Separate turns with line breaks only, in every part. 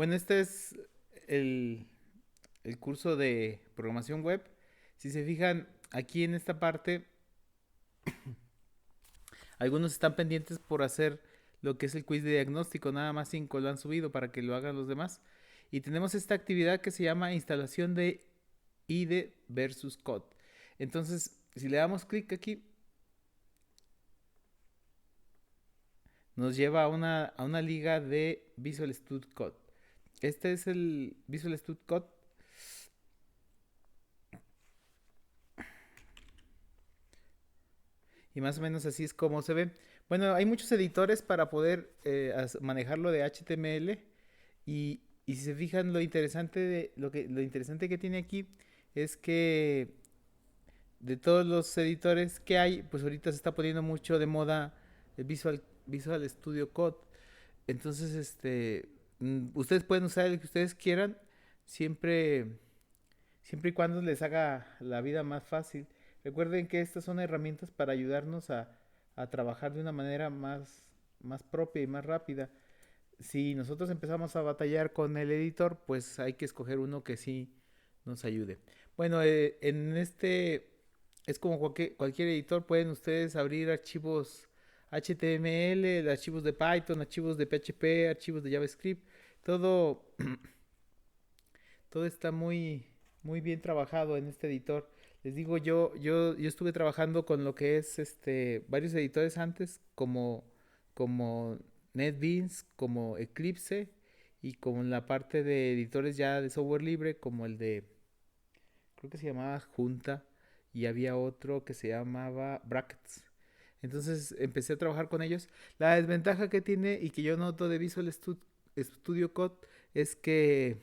Bueno, este es el, el curso de programación web. Si se fijan, aquí en esta parte, algunos están pendientes por hacer lo que es el quiz de diagnóstico. Nada más 5 lo han subido para que lo hagan los demás. Y tenemos esta actividad que se llama instalación de IDE versus code. Entonces, si le damos clic aquí, nos lleva a una liga de Visual Studio Code. Este es el Visual Studio Code. Y más o menos así es como se ve. Bueno, hay muchos editores para poder manejarlo de HTML y si se fijan lo interesante que tiene aquí es que de todos los editores que hay, pues ahorita se está poniendo mucho de moda el Visual Studio Code. Entonces, ustedes pueden usar el que ustedes quieran siempre siempre y cuando les haga la vida más fácil. Recuerden que estas son herramientas para ayudarnos a trabajar de una manera más propia y más rápida. Si nosotros empezamos a batallar con el editor, pues hay que escoger uno que sí nos ayude. Bueno, en este es como cualquier editor, pueden ustedes abrir archivos HTML, archivos de Python, archivos de PHP, archivos de JavaScript, todo todo está muy bien trabajado en este editor. Les digo, yo estuve trabajando con lo que es varios editores antes, como NetBeans, como Eclipse, y como en la parte de editores ya de software libre, como el de, creo que se llamaba Junta, y había otro que se llamaba Brackets. Entonces empecé a trabajar con ellos. La desventaja que tiene y que yo noto de Studio Code es que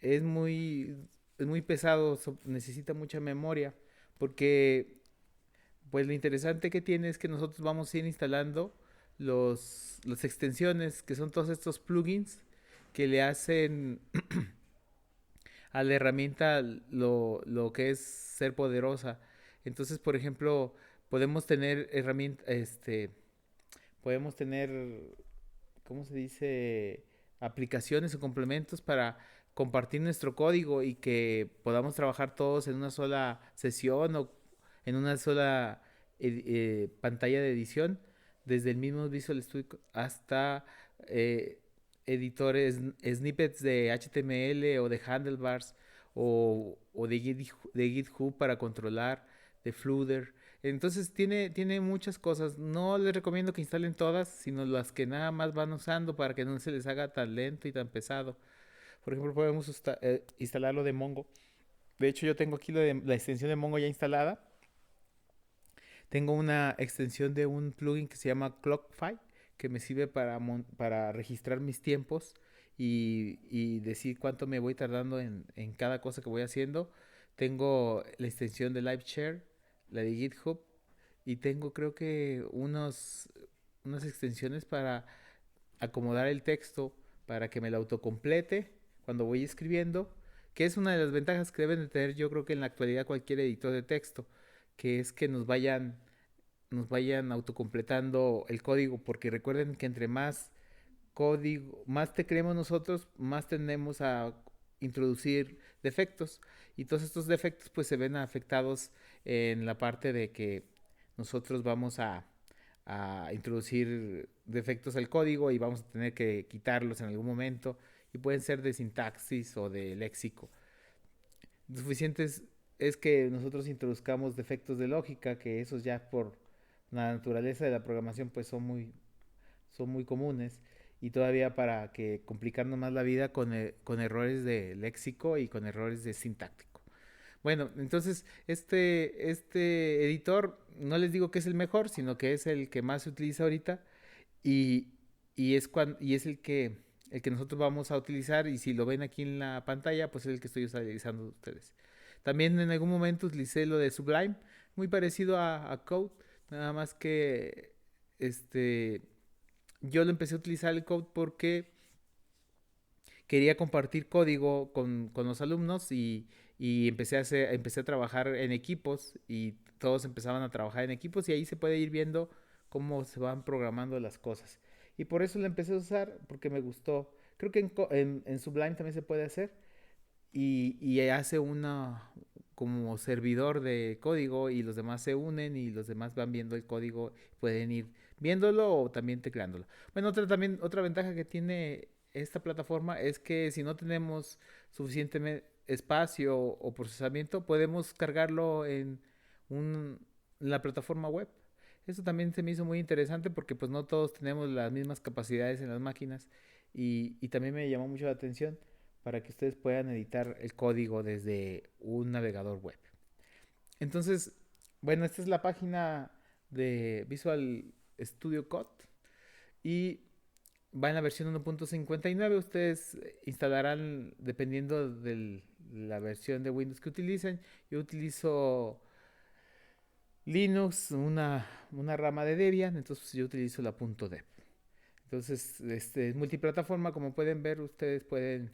es muy, es muy pesado, necesita mucha memoria, porque pues lo interesante que tiene es que nosotros vamos a ir instalando las extensiones, que son todos estos plugins que le hacen a la herramienta lo que es ser poderosa. Entonces, por ejemplo, podemos tener herramientas, podemos tener, ¿cómo se dice? Aplicaciones o complementos para compartir nuestro código y que podamos trabajar todos en una sola sesión o en una sola pantalla de edición, desde el mismo Visual Studio hasta eh, editores, snippets de HTML o de handlebars o de GitHub para controlar, de Flutter. Entonces tiene muchas cosas. No les recomiendo que instalen todas, sino las que nada más van usando para que no se les haga tan lento y tan pesado. Por ejemplo, podemos instalarlo de Mongo. De hecho, yo tengo aquí la extensión de Mongo ya instalada. Tengo una extensión de un plugin que se llama Clockify, que me sirve para registrar mis tiempos y decir cuánto me voy tardando en cada cosa que voy haciendo. Tengo la extensión de LiveShare, la de GitHub, y tengo creo que unas extensiones para acomodar el texto para que me lo autocomplete cuando voy escribiendo, que es una de las ventajas que deben de tener yo creo que en la actualidad cualquier editor de texto, que es que nos vayan autocompletando el código, porque recuerden que entre más código, más te creemos nosotros, más tendemos a introducir defectos y todos estos defectos pues se ven afectados en la parte de que nosotros vamos a introducir defectos al código y vamos a tener que quitarlos en algún momento y pueden ser de sintaxis o de léxico. Lo suficiente es que nosotros introduzcamos defectos de lógica, que esos ya por la naturaleza de la programación pues son muy comunes y todavía para que complicarnos más la vida con errores de léxico y con errores de sintáctico. Bueno, entonces este editor no les digo que es el mejor, sino que es el que más se utiliza ahorita y, y es el que nosotros vamos a utilizar y si lo ven aquí en la pantalla, pues es el que estoy utilizando ustedes. También en algún momento utilicé lo de Sublime, muy parecido a Code, nada más que este yo lo empecé a utilizar el Code porque quería compartir código con los alumnos y empecé a trabajar en equipos y todos empezaban a trabajar en equipos y ahí se puede ir viendo cómo se van programando las cosas. Y por eso lo empecé a usar porque me gustó Creo que en Sublime también se puede hacer y hace una como servidor de código y los demás se unen y los demás van viendo el código, pueden ir viéndolo o también tecleándolo. Bueno, otra ventaja que tiene esta plataforma es que si no tenemos suficiente espacio o procesamiento, podemos cargarlo un, en la plataforma web. Eso también se me hizo muy interesante porque pues no todos tenemos las mismas capacidades en las máquinas y también me llamó mucho la atención para que ustedes puedan editar el código desde un navegador web. Entonces, bueno, esta es la página de Visual Studio Code y va en la versión 1.59. Ustedes instalarán dependiendo de la versión de Windows que utilicen. Yo utilizo Linux, una rama de Debian, entonces yo utilizo la .deb. Entonces, es multiplataforma, como pueden ver, ustedes pueden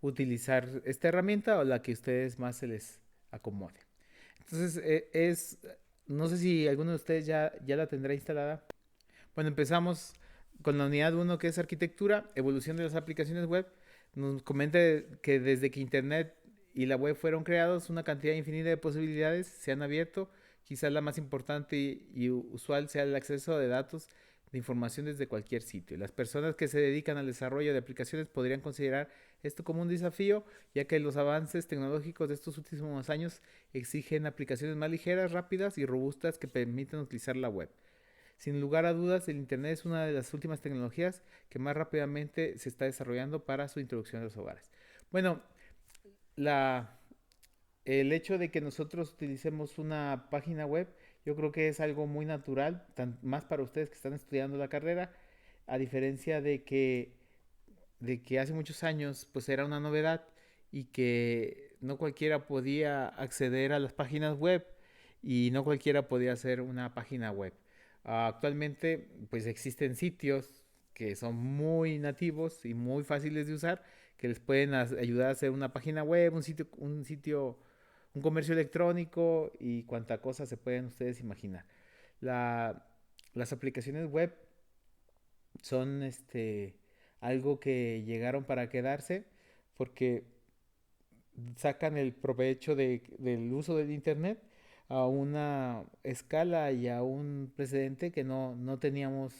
utilizar esta herramienta o la que a ustedes más se les acomode. Entonces, no sé si alguno de ustedes ya la tendrá instalada. Bueno, empezamos con la unidad 1 que es arquitectura, evolución de las aplicaciones web. Nos comenta que desde que Internet y la web fueron creados, una cantidad infinita de posibilidades se han abierto. Quizás la más importante y usual sea el acceso de datos de información desde cualquier sitio. Las personas que se dedican al desarrollo de aplicaciones podrían considerar esto como un desafío, ya que los avances tecnológicos de estos últimos años exigen aplicaciones más ligeras, rápidas y robustas que permitan utilizar la web. Sin lugar a dudas, el Internet es una de las últimas tecnologías que más rápidamente se está desarrollando para su introducción a los hogares. Bueno, la, el hecho de que nosotros utilicemos una página web, yo creo que es algo muy natural, más para ustedes que están estudiando la carrera, a diferencia de que hace muchos años pues era una novedad y que no cualquiera podía acceder a las páginas web y no cualquiera podía hacer una página web. Actualmente pues existen sitios que son muy nativos y muy fáciles de usar que les pueden ayudar a hacer una página web, un comercio electrónico y cuanta cosa se pueden ustedes imaginar. La, las aplicaciones web son algo que llegaron para quedarse porque sacan el provecho del uso del internet a una escala y a un precedente que no teníamos,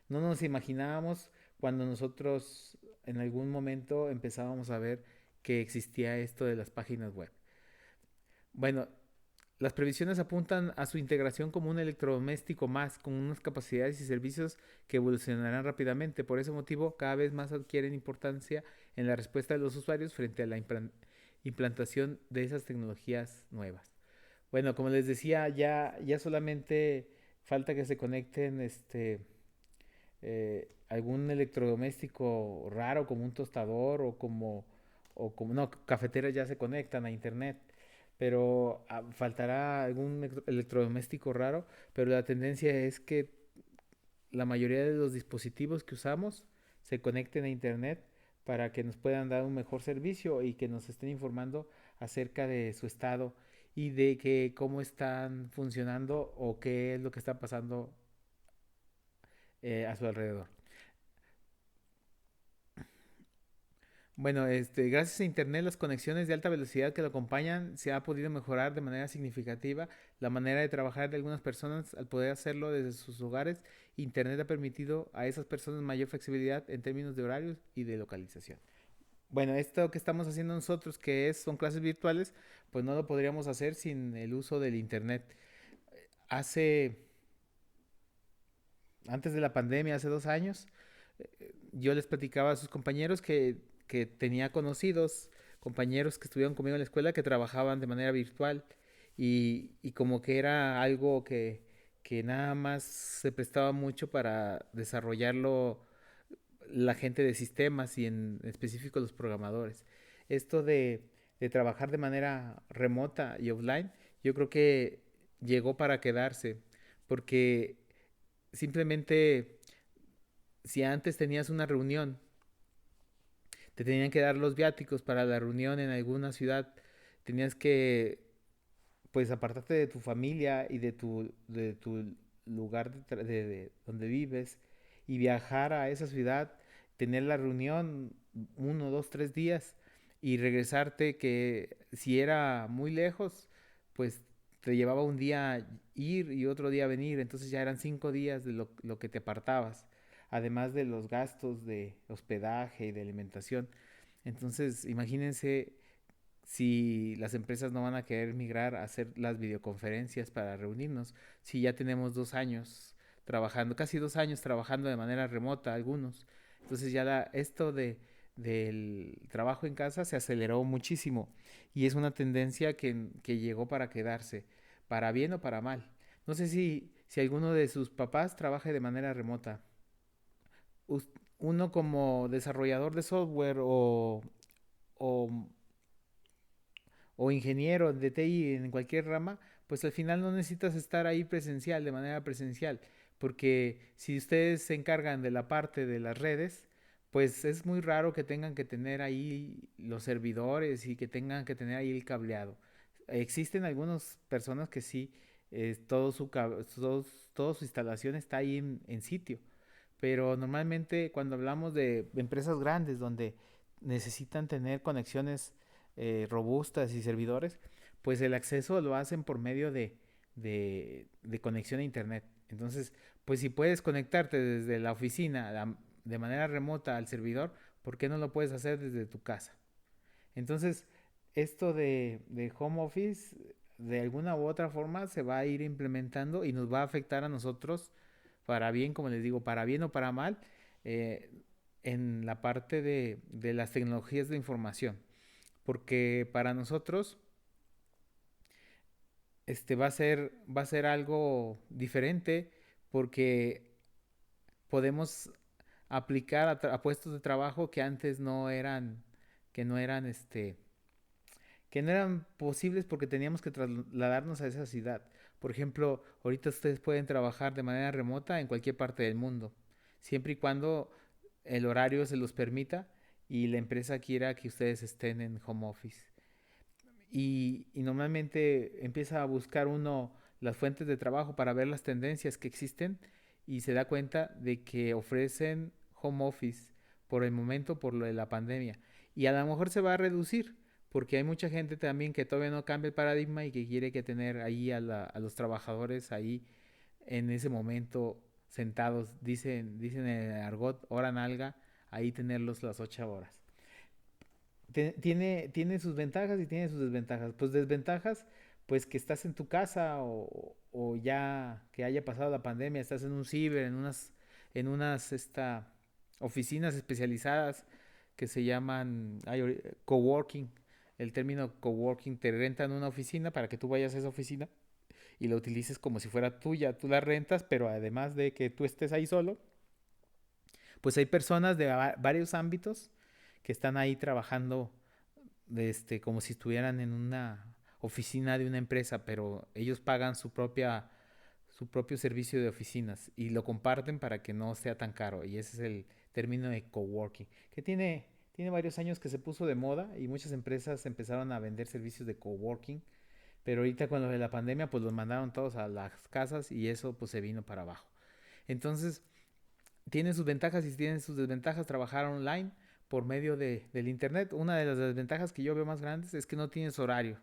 no nos imaginábamos cuando nosotros en algún momento empezábamos a ver que existía esto de las páginas web. Bueno, las previsiones apuntan a su integración como un electrodoméstico más, con unas capacidades y servicios que evolucionarán rápidamente. Por ese motivo, cada vez más adquieren importancia en la respuesta de los usuarios frente a la implantación de esas tecnologías nuevas. Bueno, como les decía, ya solamente falta que se conecten algún electrodoméstico raro como un tostador o como no, cafeteras ya se conectan a internet, pero faltará algún electrodoméstico raro, pero la tendencia es que la mayoría de los dispositivos que usamos se conecten a internet para que nos puedan dar un mejor servicio y que nos estén informando acerca de su estado y de que cómo están funcionando o qué es lo que está pasando a su alrededor. Bueno, gracias a Internet, las conexiones de alta velocidad que lo acompañan se ha podido mejorar de manera significativa la manera de trabajar de algunas personas al poder hacerlo desde sus hogares. Internet ha permitido a esas personas mayor flexibilidad en términos de horarios y de localización. Bueno, esto que estamos haciendo nosotros, son clases virtuales, pues no lo podríamos hacer sin el uso del Internet. Hace, antes de la pandemia, hace 2 años, yo les platicaba a sus compañeros que tenía conocidos, compañeros que estuvieron conmigo en la escuela que trabajaban de manera virtual y como que era algo que nada más se prestaba mucho para desarrollarlo la gente de sistemas y en específico los programadores. Esto de trabajar de manera remota y offline, yo creo que llegó para quedarse, porque simplemente si antes tenías una reunión, te tenían que dar los viáticos para la reunión en alguna ciudad, tenías que pues apartarte de tu familia y de tu lugar de donde vives y viajar a esa ciudad, tener la reunión 1, 2, 3 días y regresarte que si era muy lejos, pues te llevaba un día ir y otro día venir, entonces ya eran 5 días de lo que te apartabas, además de los gastos de hospedaje y de alimentación. Entonces, imagínense si las empresas no van a querer migrar a hacer las videoconferencias para reunirnos, si ya tenemos 2 años trabajando, casi 2 años trabajando de manera remota algunos. Entonces ya esto del trabajo en casa se aceleró muchísimo y es una tendencia que llegó para quedarse, para bien o para mal. No sé si alguno de sus papás trabaje de manera remota. Uno como desarrollador de software o o ingeniero de TI en cualquier rama, pues al final no necesitas estar ahí presencial, de manera presencial, porque si ustedes se encargan de la parte de las redes, pues es muy raro que tengan que tener ahí los servidores y que tengan que tener ahí el cableado. Existen algunas personas que sí, toda su instalación está ahí en sitio, pero normalmente cuando hablamos de empresas grandes donde necesitan tener conexiones robustas y servidores, pues el acceso lo hacen por medio de conexión a internet. Entonces, pues si puedes conectarte desde la oficina de manera remota al servidor, ¿por qué no lo puedes hacer desde tu casa? Entonces, esto de home office, de alguna u otra forma, se va a ir implementando y nos va a afectar a nosotros para bien, como les digo, para bien o para mal, eh, en la parte de las tecnologías de información. Porque para nosotros va a ser algo diferente porque podemos aplicar a puestos de trabajo que antes que no eran, que no eran posibles porque teníamos que trasladarnos a esa ciudad. Por ejemplo, ahorita ustedes pueden trabajar de manera remota en cualquier parte del mundo, siempre y cuando el horario se los permita y la empresa quiera que ustedes estén en home office. Y normalmente empieza a buscar uno las fuentes de trabajo para ver las tendencias que existen y se da cuenta de que ofrecen home office por el momento por lo de la pandemia. Y a lo mejor se va a reducir porque hay mucha gente también que todavía no cambia el paradigma y que quiere que tener ahí a los trabajadores ahí en ese momento sentados, dicen en el argot, hora nalga, ahí tenerlos las 8 horas. Tiene sus ventajas y tiene sus desventajas. Pues desventajas, pues que estás en tu casa o ya que haya pasado la pandemia, estás en un ciber, en unas oficinas especializadas que se llaman coworking. El término coworking te rentan una oficina para que tú vayas a esa oficina y la utilices como si fuera tuya. Tú la rentas, pero además de que tú estés ahí solo, pues hay personas de varios ámbitos que están ahí trabajando como si estuvieran en una oficina de una empresa, pero ellos pagan su propio servicio de oficinas y lo comparten para que no sea tan caro. Y ese es el término de coworking, que tiene varios años que se puso de moda y muchas empresas empezaron a vender servicios de coworking, pero ahorita con lo de la pandemia pues los mandaron todos a las casas y eso pues se vino para abajo. Entonces, tiene sus ventajas y tiene sus desventajas trabajar online por medio del internet. Una de las desventajas que yo veo más grandes es que no tienes horario.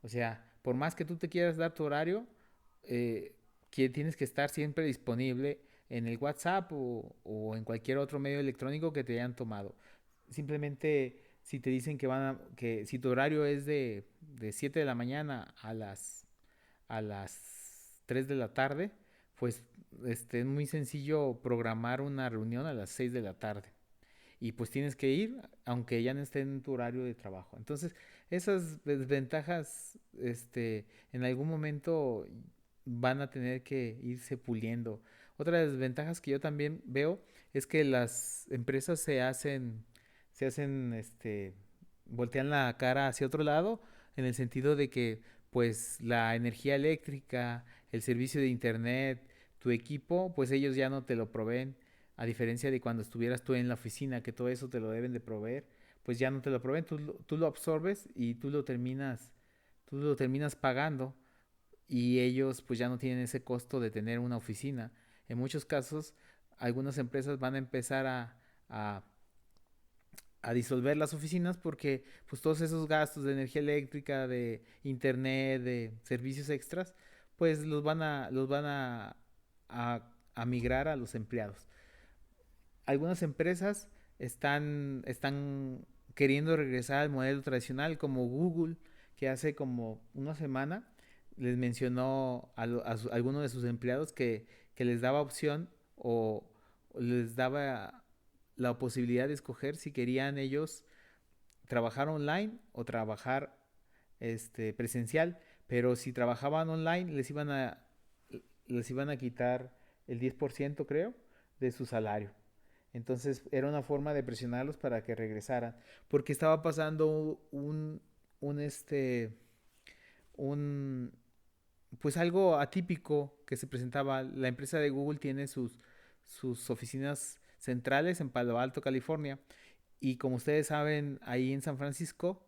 O sea, por más que tú te quieras dar tu horario, eh, que tienes que estar siempre disponible en el WhatsApp o en cualquier otro medio electrónico que te hayan tomado. Simplemente si te dicen que si tu horario es de 7 de la mañana a las 3 de la tarde, pues es muy sencillo programar una reunión a las 6 de la tarde. Y pues tienes que ir, aunque ya no esté en tu horario de trabajo. Entonces, esas desventajas, en algún momento van a tener que irse puliendo. Otra de las desventajas que yo también veo es que las empresas voltean la cara hacia otro lado, en el sentido de que, pues, la energía eléctrica, el servicio de internet, tu equipo, pues ellos ya no te lo proveen, a diferencia de cuando estuvieras tú en la oficina, que todo eso te lo deben de proveer, pues ya no te lo proveen, tú lo absorbes y tú lo terminas pagando y ellos pues ya no tienen ese costo de tener una oficina. En muchos casos algunas empresas van a empezar a, a disolver las oficinas porque pues todos esos gastos de energía eléctrica, de internet, de servicios extras, pues a migrar a los empleados. Algunas empresas están queriendo regresar al modelo tradicional, como Google, que hace como una semana les mencionó a algunos de sus empleados que les daba opción o les daba la posibilidad de escoger si querían ellos trabajar online o trabajar presencial, pero si trabajaban online les iban a quitar el 10% creo de su salario. Entonces era una forma de presionarlos para que regresaran, porque estaba pasando un un pues algo atípico que se presentaba. La empresa de Google tiene sus oficinas centrales en Palo Alto, California, y como ustedes saben, ahí en San Francisco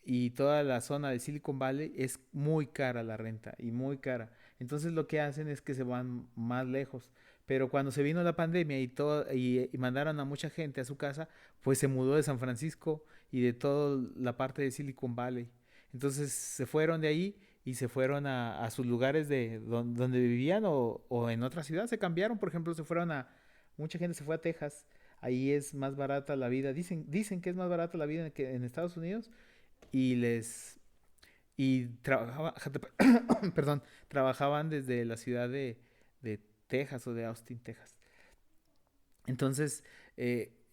y toda la zona de Silicon Valley es muy cara la renta y muy cara. Entonces lo que hacen es que se van más lejos. Pero cuando se vino la pandemia y mandaron a mucha gente a su casa, pues se mudó de San Francisco y de toda la parte de Silicon Valley. Entonces se fueron de ahí y se fueron a sus lugares donde vivían o en otra ciudad. Se cambiaron, por ejemplo, mucha gente se fue a Texas. Ahí es más barata la vida. Dicen que es más barata la vida que en Estados Unidos y les y trabajaba, perdón, trabajaban desde la ciudad de Texas o de Austin, Texas. Entonces,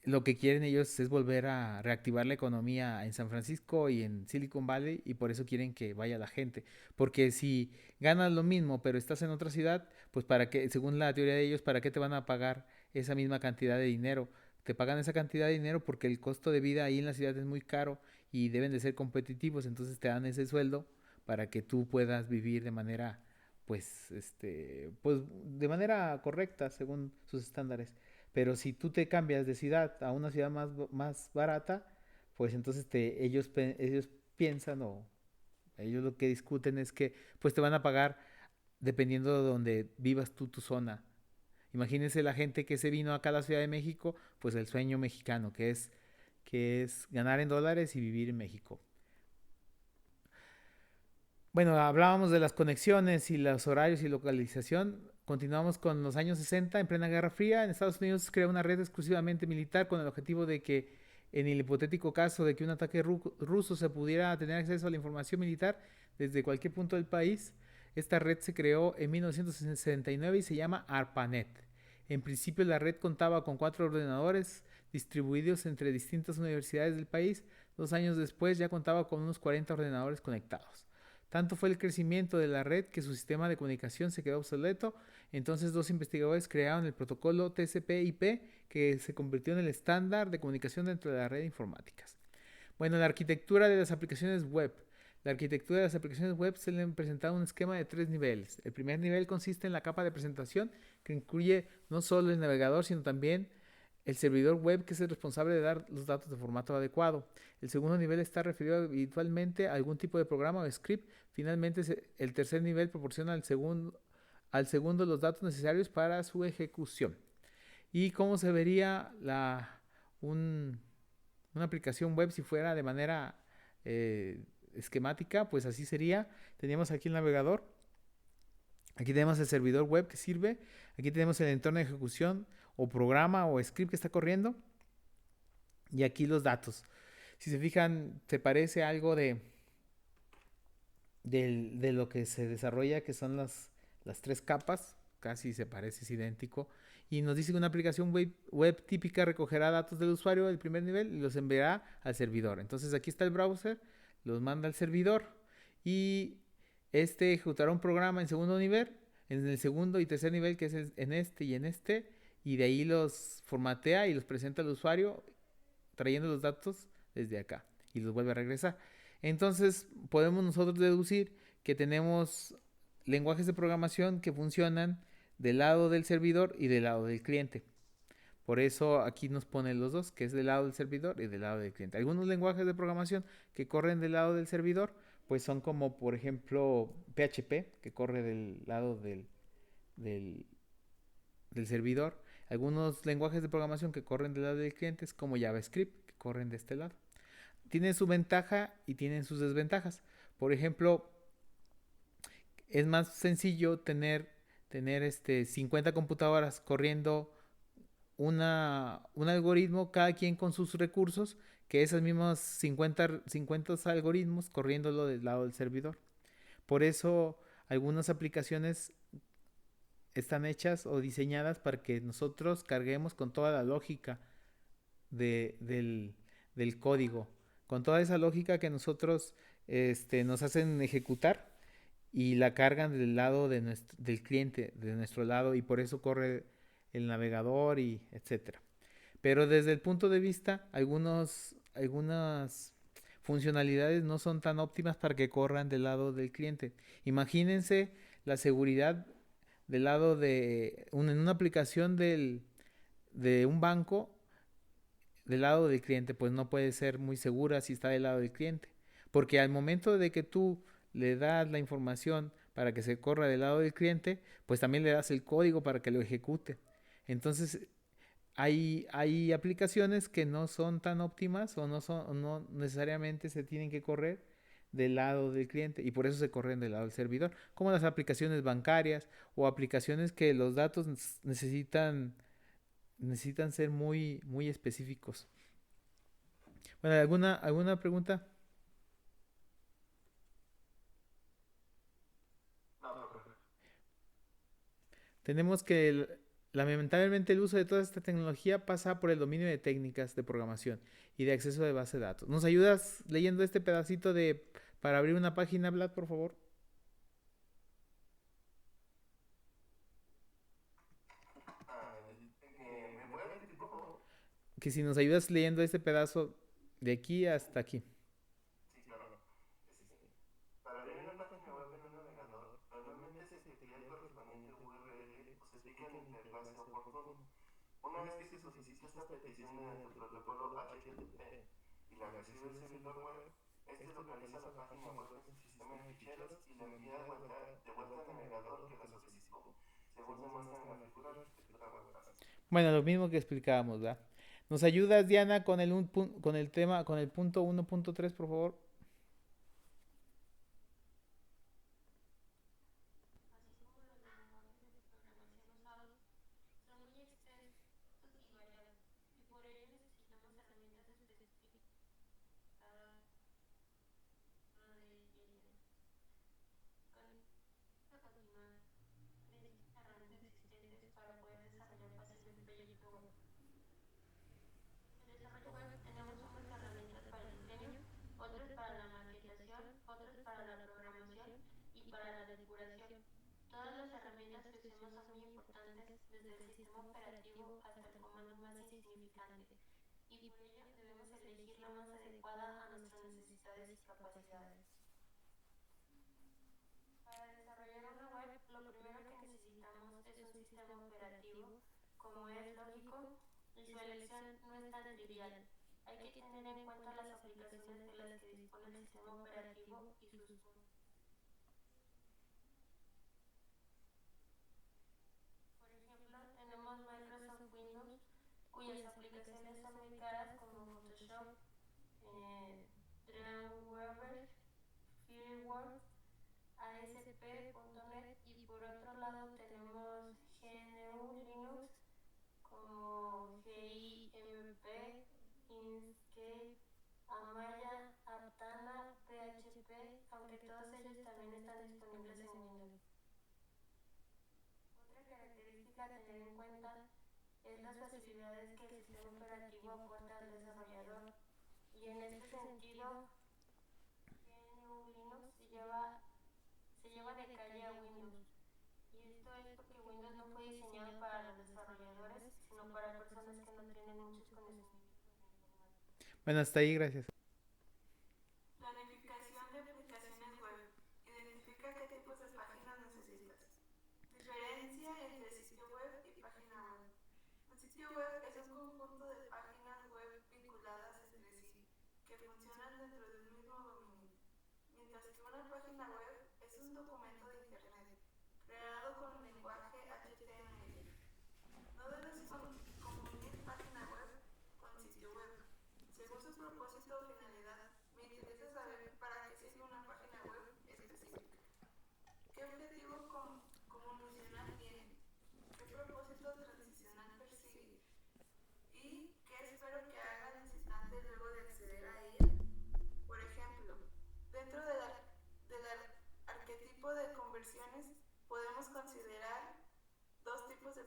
lo que quieren ellos es volver a reactivar la economía en San Francisco y en Silicon Valley y por eso quieren que vaya la gente. Porque si ganas lo mismo pero estás en otra ciudad, pues para qué, según la teoría de ellos, ¿para qué te van a pagar esa misma cantidad de dinero? Te pagan esa cantidad de dinero porque el costo de vida ahí en la ciudad es muy caro y deben de ser competitivos, entonces te dan ese sueldo para que tú puedas vivir de manera, pues de manera correcta según sus estándares. Pero si tú te cambias de ciudad a una ciudad más barata, pues entonces ellos piensan o ellos lo que discuten es que pues te van a pagar dependiendo de donde vivas tú tu zona. Imagínense la gente que se vino acá a la Ciudad de México, pues el sueño mexicano, que es ganar en dólares y vivir en México. Bueno, hablábamos de las conexiones y los horarios y localización. Continuamos con los años 60, en plena Guerra Fría. En Estados Unidos se crea una red exclusivamente militar con el objetivo de que, en el hipotético caso de que un ataque ruso se pudiera tener acceso a la información militar desde cualquier punto del país, esta red se creó en 1969 y se llama ARPANET. En principio la red contaba con 4 ordenadores distribuidos entre distintas universidades del país. 2 años después ya contaba con unos 40 ordenadores conectados. Tanto fue el crecimiento de la red que su sistema de comunicación se quedó obsoleto. Entonces dos investigadores crearon el protocolo TCP/IP que se convirtió en el estándar de comunicación dentro de la red de informáticas. Bueno, la arquitectura de las aplicaciones web. La arquitectura de las aplicaciones web se le presenta un esquema de 3 niveles. El primer nivel consiste en la capa de presentación que incluye no solo el navegador sino también el servidor web, que es el responsable de dar los datos de formato adecuado. El segundo nivel está referido habitualmente a algún tipo de programa o script. Finalmente, el tercer nivel proporciona al segundo los datos necesarios para su ejecución. ¿Y cómo se vería un, una aplicación web si fuera de manera esquemática? Pues así sería. Teníamos aquí el navegador. Aquí tenemos el servidor web que sirve. Aquí tenemos el entorno de ejecución o programa o script que está corriendo. Y aquí los datos. Si se fijan, se parece a algo de lo que se desarrolla, que son las 3 capas. Casi se parece, es idéntico. Y nos dice que una aplicación web típica recogerá datos del usuario del primer nivel y los enviará al servidor. Entonces aquí está el browser, los manda al servidor y ejecutará un programa en segundo nivel, en el segundo y tercer nivel, que es en este y en este, y de ahí los formatea y los presenta al usuario trayendo los datos desde acá y los vuelve a regresar. Entonces podemos nosotros deducir que tenemos lenguajes de programación que funcionan del lado del servidor y del lado del cliente. Por eso aquí nos ponen los dos, que es del lado del servidor y del lado del cliente. Algunos lenguajes de programación que corren del lado del servidor, pues son como por ejemplo PHP, que corre del lado del servidor. Algunos lenguajes de programación que corren del lado del cliente es como JavaScript, que corren de este lado. Tienen su ventaja y tienen sus desventajas. Por ejemplo, es más sencillo tener 50 computadoras corriendo un algoritmo, cada quien con sus recursos, que esos mismos 50 algoritmos corriéndolo del lado del servidor. Por eso algunas aplicaciones están hechas o diseñadas para que nosotros carguemos con toda la lógica del código, con toda esa lógica que nosotros nos hacen ejecutar y la cargan del lado del cliente, de nuestro lado, y por eso corre el navegador y etcétera. Pero desde el punto de vista, algunas funcionalidades no son tan óptimas para que corran del lado del cliente. Imagínense la seguridad del lado en una aplicación de un banco del lado del cliente, pues no puede ser muy segura si está del lado del cliente. Porque al momento de que tú le das la información para que se corra del lado del cliente, pues también le das el código para que lo ejecute. Entonces, hay aplicaciones que no son tan óptimas o no necesariamente se tienen que correr del lado del cliente y por eso se corren del lado del servidor, como las aplicaciones bancarias o aplicaciones que los datos necesitan ser muy específicos. Bueno, ¿alguna pregunta? Tenemos que, lamentablemente, el uso de toda esta tecnología pasa por el dominio de técnicas de programación y de acceso de base de datos. ¿Nos ayudas leyendo este pedacito para abrir una página, Vlad, por favor? Que si nos ayudas leyendo este pedazo de aquí hasta aquí. Bueno, lo mismo que explicábamos, ¿verdad? ¿Nos ayudas, Diana, con el tema, con el punto 1.3, por favor? Bueno, hasta ahí, gracias.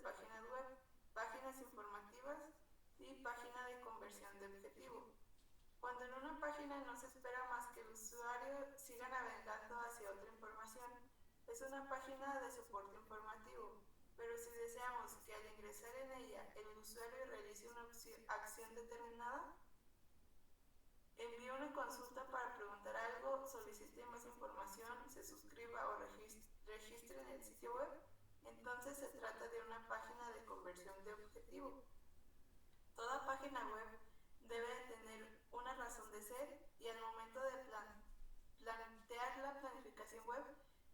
páginas web, páginas informativas y página de conversión de objetivo. Cuando en una página no se espera más que el usuario siga navegando hacia otra información, es una página de soporte informativo. Pero si deseamos que al ingresar en ella el usuario realice una acción determinada, envíe una consulta para preguntar algo, solicite más información, se suscriba o registre en el sitio web, entonces se trata de una página de conversión de objetivo. Toda página web debe tener una razón de ser y al momento de plantear la planificación web,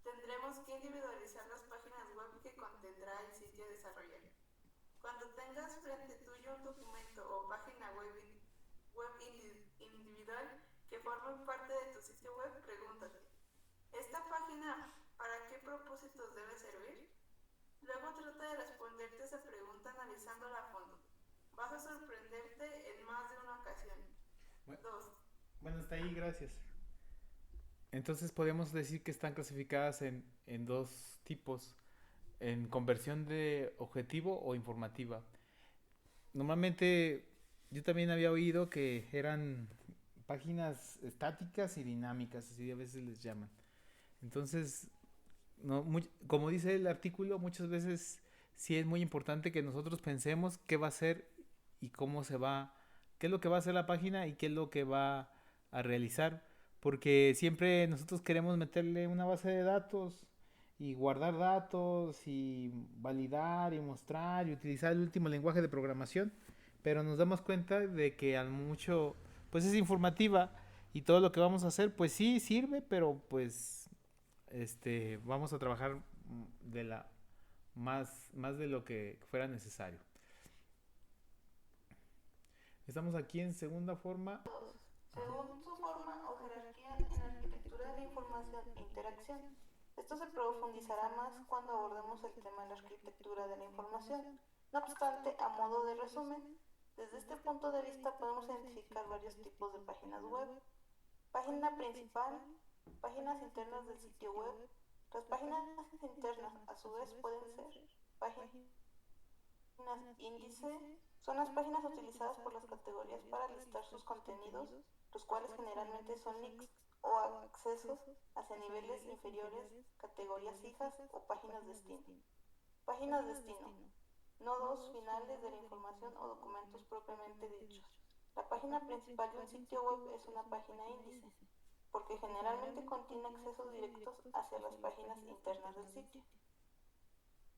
tendremos que individualizar las páginas web que contendrá el sitio a desarrollar. Cuando tengas frente tuyo un documento o página web individual que forme parte de tu sitio web, pregúntate, ¿esta página para qué propósitos debe servir? Luego trata de responderte esa pregunta analizándola a fondo. Vas a sorprenderte en más de una ocasión.
Bueno,
2.
bueno, hasta ahí, gracias. Entonces podemos decir que están clasificadas en dos tipos, en conversión de objetivo o informativa. Normalmente yo también había oído que eran páginas estáticas y dinámicas, así a veces les llaman. Entonces, no, como dice el artículo, muchas veces sí es muy importante que nosotros pensemos qué va a ser y cómo se va, qué es lo que va a hacer la página y qué es lo que va a realizar, porque siempre nosotros queremos meterle una base de datos y guardar datos y validar y mostrar y utilizar el último lenguaje de programación, pero nos damos cuenta de que al mucho pues es informativa y todo lo que vamos a hacer pues sí sirve, pero pues vamos a trabajar de la más de lo que fuera necesario. Estamos aquí en segunda forma.
2.
Ajá.
Según su forma o jerarquía en la arquitectura de la información e interacción. Esto se profundizará más cuando abordemos el tema de la arquitectura de la información. No obstante, a modo de resumen, desde este punto de vista podemos identificar varios tipos de páginas web. Página principal, páginas internas del sitio web. Las páginas internas a su vez pueden ser páginas índice, son las páginas utilizadas por las categorías para listar sus contenidos, los cuales generalmente son links o accesos hacia niveles inferiores, categorías fijas o páginas destino. Páginas destino, nodos finales de la información o documentos propiamente dichos. La página principal de un sitio web es una página índice, porque generalmente contiene accesos directos hacia las páginas internas del sitio.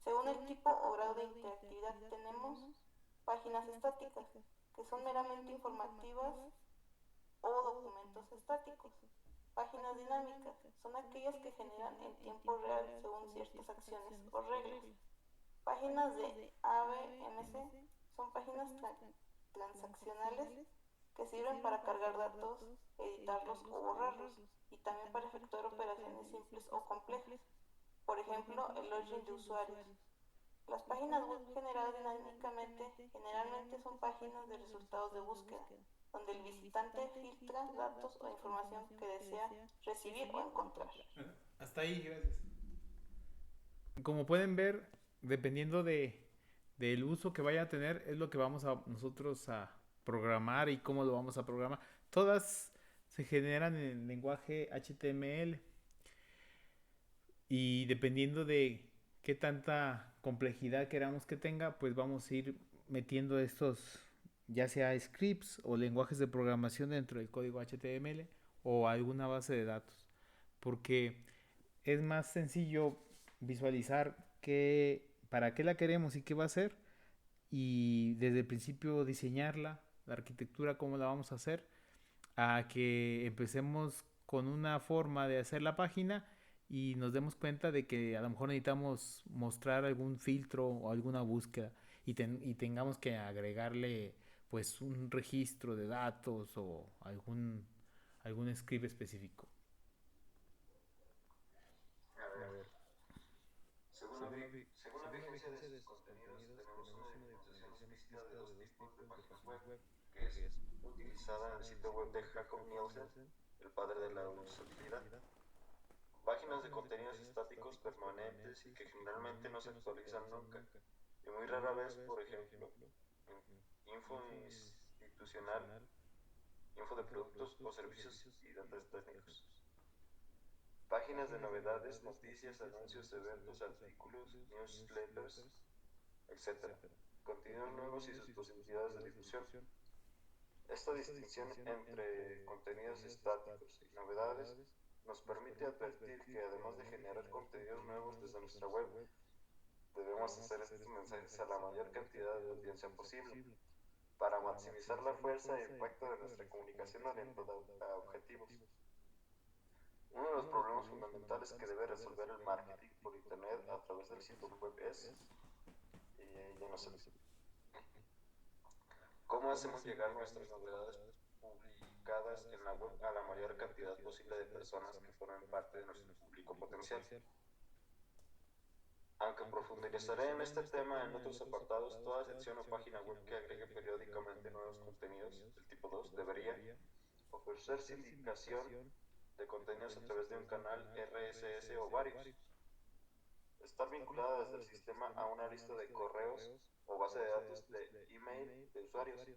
Según el tipo o grado de interactividad tenemos páginas estáticas, que son meramente informativas o documentos estáticos. Páginas dinámicas son aquellas que generan en tiempo real según ciertas acciones o reglas. Páginas de ABMC son páginas transaccionales que sirven para cargar datos, editarlos o borrarlos y también para efectuar operaciones simples o complejas. Por ejemplo, el login de usuarios. Las páginas web generadas dinámicamente generalmente son páginas de resultados de búsqueda, donde el visitante filtra datos o información que desea recibir o encontrar.
Hasta ahí, gracias. Como pueden ver, dependiendo del uso que vaya a tener, es lo que vamos a nosotros a programar y cómo lo vamos a programar. Todas se generan en el lenguaje HTML y dependiendo de qué tanta complejidad queramos que tenga, pues vamos a ir metiendo estos, ya sea scripts o lenguajes de programación dentro del código HTML o alguna base de datos, porque es más sencillo visualizar para qué la queremos y qué va a hacer y desde el principio diseñarla, la arquitectura, cómo la vamos a hacer, a que empecemos con una forma de hacer la página y nos demos cuenta de que a lo mejor necesitamos mostrar algún filtro o alguna búsqueda y tengamos que agregarle pues un registro de datos o algún script específico.
A
A
ver,
ver,
según la vigencia de sus contenidos, tenemos una diferenciación explícita de dos tipos de páginas web, que es utilizada en el sitio web de Jacob Nielsen, el padre de la usabilidad. Páginas de contenidos estáticos permanentes y que generalmente no se actualizan nunca. y muy rara vez, por ejemplo, info institucional, info de productos o servicios y datos técnicos. Páginas de novedades, noticias, anuncios, eventos, artículos, newsletters, etc. Contenidos nuevos y sus posibilidades de difusión. Esta distinción entre contenidos estáticos y novedades nos permite advertir que además de generar contenidos nuevos desde nuestra web, debemos hacer estos mensajes a la mayor cantidad de audiencia posible para maximizar la fuerza e impacto de nuestra comunicación orientada a objetivos. Uno de los problemas fundamentales que debe resolver el marketing por internet a través del sitio web es, ya no sé, ¿cómo hacemos llegar nuestras novedades publicadas en la web a la mayor cantidad posible de personas que formen parte de nuestro público potencial? Aunque profundizaré en este tema en otros apartados, toda sección o página web que agregue periódicamente nuevos contenidos del tipo 2 debería ofrecer sindicación de contenidos a través de un canal RSS o varios, estar vinculada desde el sistema a una lista de correos o base de datos de email de usuarios,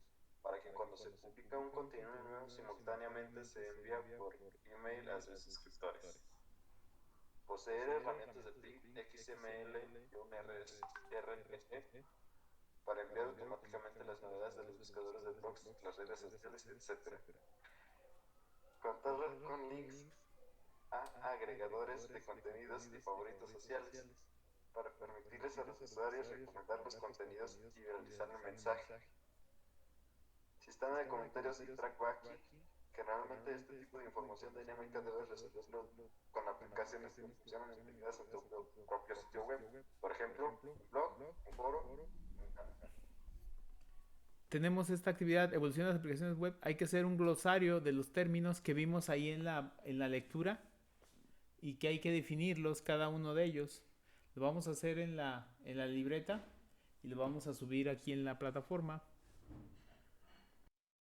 para que cuando se publica un contenido nuevo simultáneamente se envía por email a sus suscriptores. Poseer herramientas de ping, XML y un RPE para enviar automáticamente las novedades de los buscadores de blogs, las redes sociales, etc. Contar con links a agregadores de contenidos y favoritos sociales para permitirles a los usuarios recomendar los contenidos y viralizar el mensaje. Sistema de comentarios y trackbacking. Generalmente este tipo de información dinámica debes resolverlo con aplicaciones que funcionan integradas en tu propio sitio web. Por ejemplo, un blog, un foro, un canal.
Tenemos esta actividad, evolución de las aplicaciones web. Hay que hacer un glosario de los términos que vimos ahí en la lectura y que hay que definirlos, cada uno de ellos. Lo vamos a hacer en la libreta y lo vamos a subir aquí en la plataforma.